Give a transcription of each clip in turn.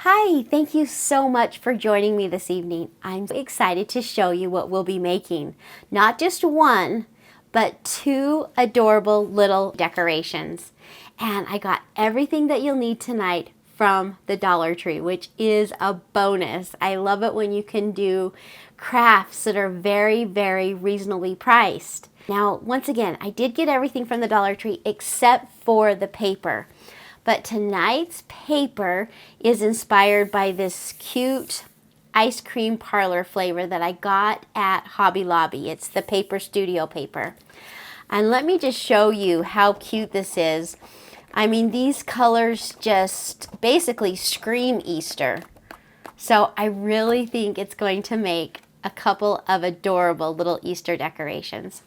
Hi, thank you so much for joining me this evening. I'm excited to show you what we'll be making. Not just one, but two adorable little decorations. And I got everything that you'll need tonight from the Dollar Tree, which is a bonus. I love it when you can do crafts that are very, very reasonably priced. Now, once again, I did get everything from the Dollar Tree except for the paper. But tonight's paper is inspired by this cute ice cream parlor flavor that I got at Hobby Lobby. It's the Paper Studio paper. And let me just show you how cute this is. I mean, these colors just basically scream Easter. So I really think it's going to make a couple of adorable little Easter decorations.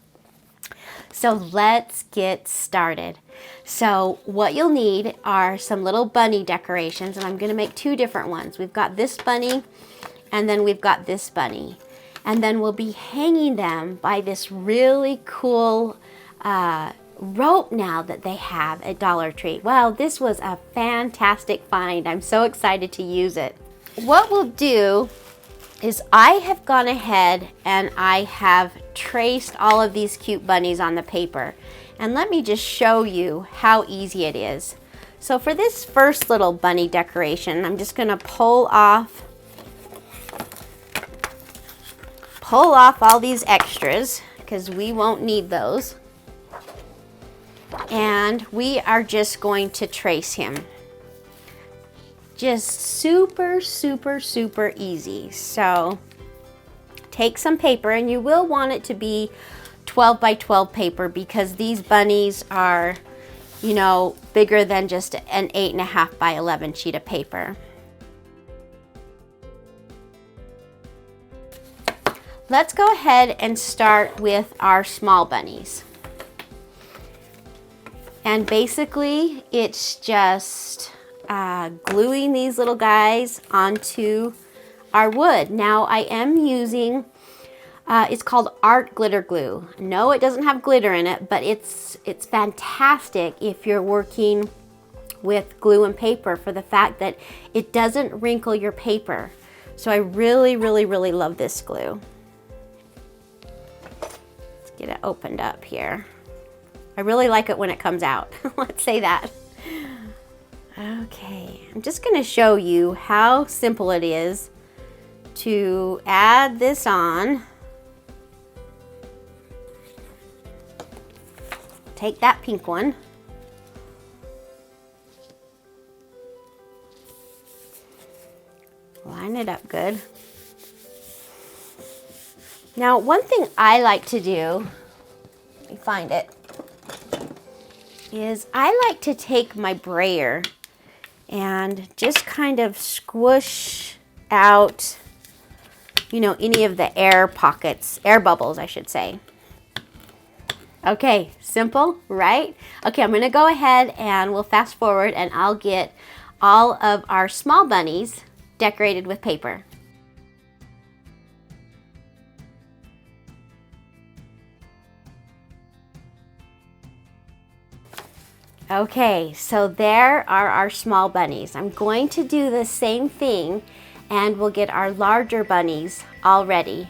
So let's get started. So what you'll need are some little bunny decorations, and I'm going to make two different ones. We've got this bunny, and then we've got this bunny. And then we'll be hanging them by this really cool rope now that they have at Dollar Tree. Wow, this was a fantastic find. I'm so excited to use it. What we'll do is I have gone ahead and I have traced all of these cute bunnies on the paper. And let me just show you how easy it is. So for this first little bunny decoration, I'm just going to pull off all these extras because we won't need those. And we are just going to trace him. Just super, super, super easy. So take some paper, and you will want it to be 12 by 12 paper because these bunnies are, you know, bigger than just an 8.5 by 11 sheet of paper. Let's go ahead and start with our small bunnies. And basically it's just gluing these little guys onto our wood. Now I am using, it's called art glitter glue. No, it doesn't have glitter in it, but it's fantastic if you're working with glue and paper for the fact that it doesn't wrinkle your paper. So I really, really, really love this glue. Let's get it opened up here. I really like it when it comes out. Let's say that. Okay, I'm just going to show you how simple it is to add this on. Take that pink one. Line it up good. Now, one thing I like to do, let me find it, is I like to take my brayer and just kind of squish out, you know, any of the air pockets, air bubbles, I should say. Okay, simple, right? Okay, I'm gonna go ahead and we'll fast forward and I'll get all of our small bunnies decorated with paper. Okay, so there are our small bunnies. I'm going to do the same thing and we'll get our larger bunnies all ready.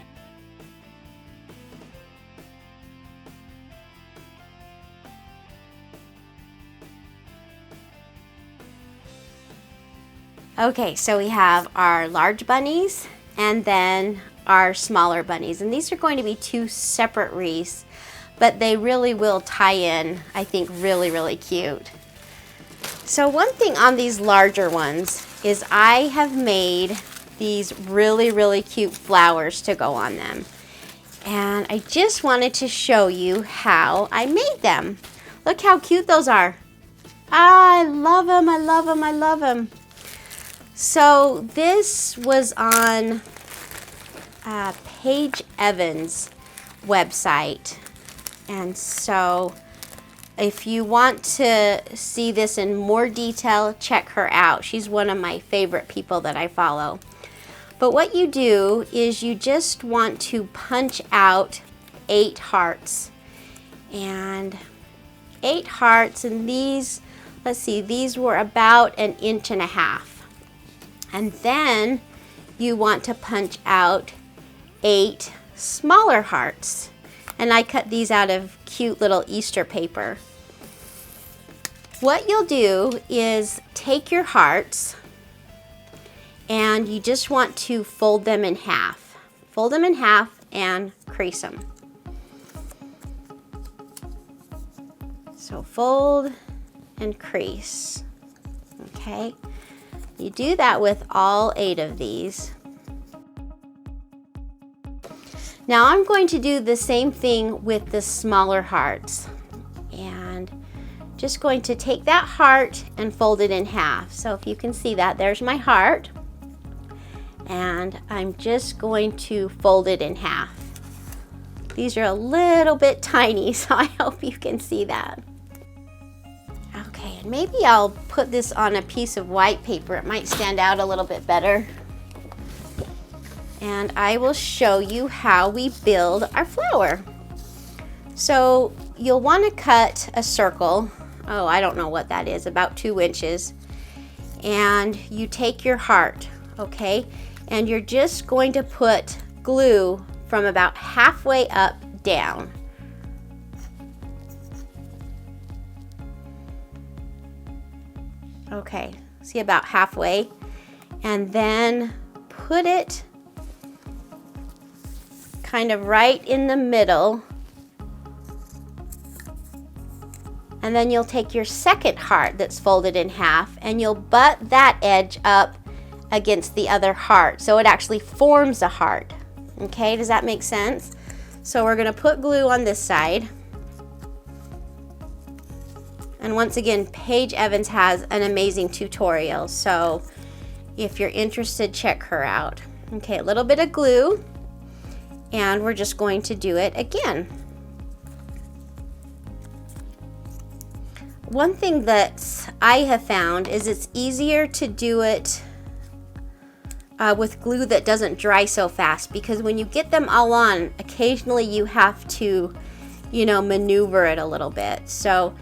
Okay, so we have our large bunnies and then our smaller bunnies. And these are going to be two separate wreaths, but they really will tie in, I think, really, really cute. So one thing on these larger ones is I have made these really, really cute flowers to go on them. And I just wanted to show you how I made them. Look how cute those are. I love them, I love them, I love them. So this was on Paige Evans' website. And so if you want to see this in more detail, check her out. She's one of my favorite people that I follow. But what you do is you just want to punch out 8 hearts. And 8 hearts, and these, let's see, these were about 1.5 inches. And then you want to punch out 8 smaller hearts. And I cut these out of cute little Easter paper. What you'll do is take your hearts and you just want to fold them in half. Fold them in half and crease them. So fold and crease, okay? You do that with all 8 of these. Now I'm going to do the same thing with the smaller hearts. And just going to take that heart and fold it in half. So if you can see that, there's my heart. And I'm just going to fold it in half. These are a little bit tiny, so I hope you can see that. Okay, and maybe I'll put this on a piece of white paper. It might stand out a little bit better. And I will show you how we build our flower. So you'll want to cut a circle. Oh, I don't know what that is, about 2 inches. And you take your heart, okay? And you're just going to put glue from about halfway up down. Okay, see, about halfway. And then put it kind of right in the middle. And then you'll take your second heart that's folded in half and you'll butt that edge up against the other heart. So it actually forms a heart. Okay, does that make sense? So we're gonna put glue on this side. And once again, Paige Evans has an amazing tutorial. So if you're interested, check her out. Okay, a little bit of glue. And we're just going to do it again. One thing that I have found is it's easier to do it with glue that doesn't dry so fast, because when you get them all on, occasionally you have to, you know, maneuver it a little bit. So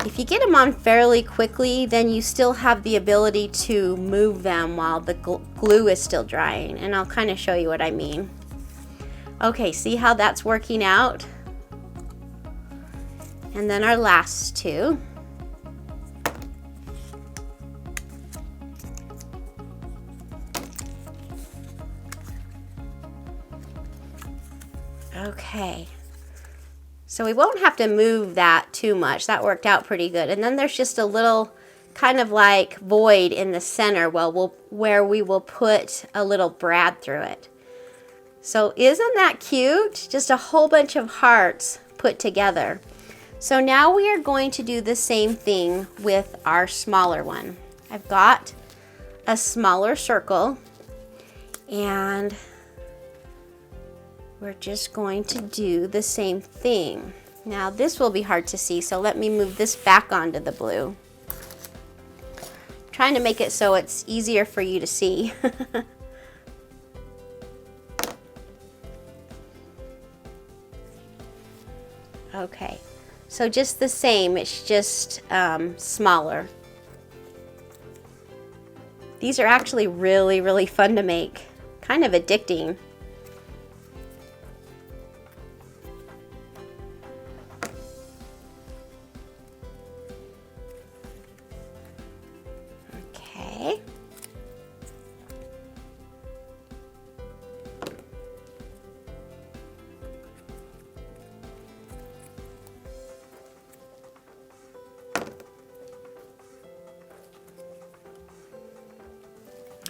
if you get them on fairly quickly, then you still have the ability to move them while the glue is still drying. And I'll kind of show you what I mean. Okay, see how that's working out? And then our last 2. Okay, so we won't have to move that too much. That worked out pretty good. And then there's just a little kind of like void in the center where we will put a little brad through it. So isn't that cute? Just a whole bunch of hearts put together. So now we are going to do the same thing with our smaller one. I've got a smaller circle and we're just going to do the same thing. Now this will be hard to see, so let me move this back onto the blue. I'm trying to make it so it's easier for you to see. Okay, so just the same, it's just smaller. These are actually really, really fun to make, kind of addicting. Okay.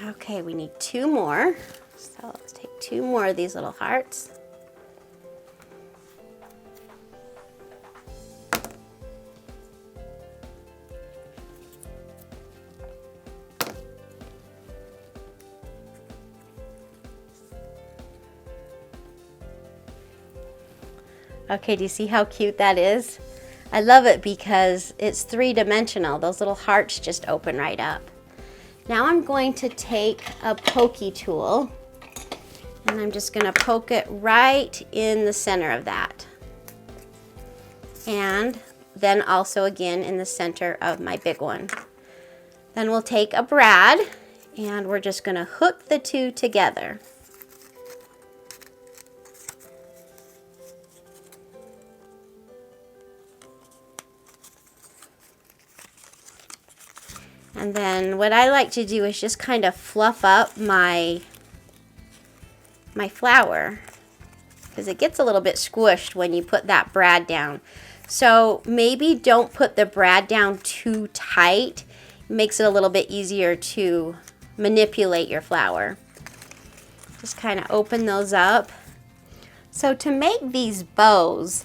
Okay, we need 2 more. So let's take 2 more of these little hearts. Okay, do you see how cute that is? I love it because it's 3-dimensional. Those little hearts just open right up. Now I'm going to take a pokey tool and I'm just going to poke it right in the center of that. And then also again in the center of my big one. Then we'll take a brad And we're just going to hook the two together. And then what I like to do is just kind of fluff up my flower, because it gets a little bit squished when you put that brad down. So maybe don't put the brad down too tight. It makes it a little bit easier to manipulate your flower. Just kind of open those up. So to make these bows,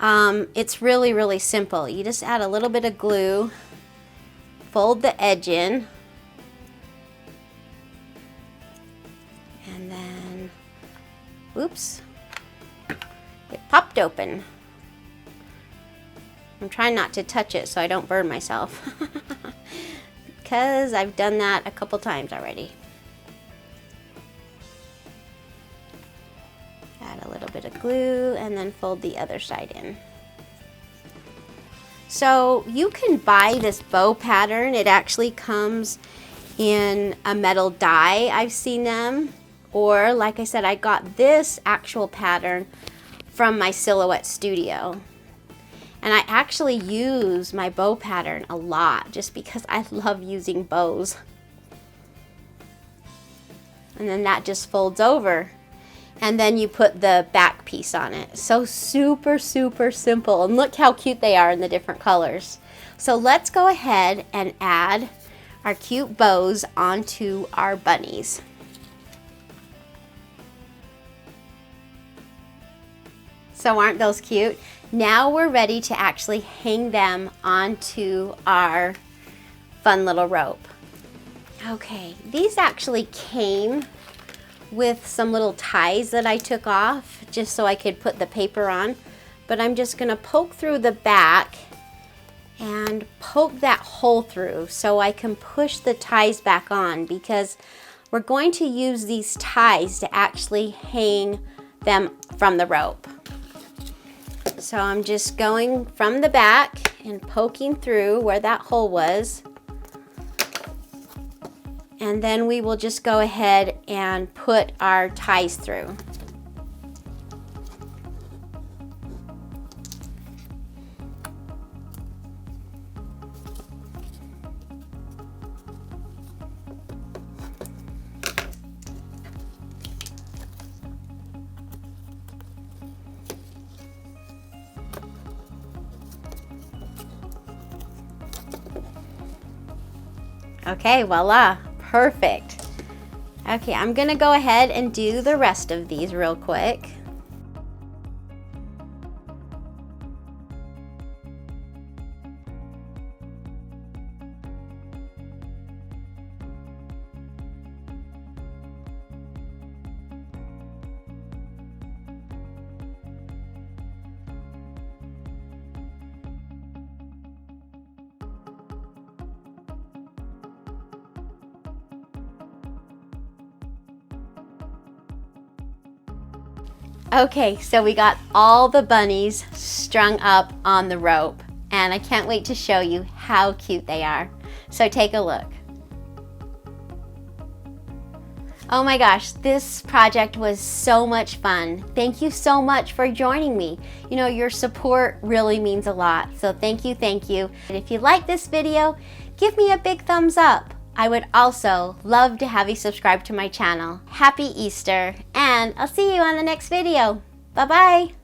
it's really, really simple. You just add a little bit of glue, fold the edge in, and then, oops, it popped open. I'm trying not to touch it so I don't burn myself because I've done that a couple times already. Add a little bit of glue and then fold the other side in. So you can buy this bow pattern. It actually comes in a metal die. I've seen them. Or like I said, I got this actual pattern from my Silhouette Studio. And I actually use my bow pattern a lot just because I love using bows. And then that just folds over. And then you put the back piece on it. So super, super simple. And look how cute they are in the different colors. So let's go ahead and add our cute bows onto our bunnies. So aren't those cute? Now we're ready to actually hang them onto our fun little rope. Okay, these actually came with some little ties that I took off just so I could put the paper on. But I'm just gonna poke through the back and poke that hole through so I can push the ties back on, because we're going to use these ties to actually hang them from the rope. So I'm just going from the back and poking through where that hole was. And then we will just go ahead and put our ties through. Okay, voila, perfect. Okay, I'm gonna go ahead and do the rest of these real quick. Okay, so we got all the bunnies strung up on the rope, and I can't wait to show you how cute they are. So take a look. Oh my gosh, this project was so much fun. Thank you so much for joining me. You know, your support really means a lot, so thank you, thank you. And if you like this video, give me a big thumbs up. I would also love to have you subscribe to my channel. Happy Easter, and I'll see you on the next video. Bye-bye.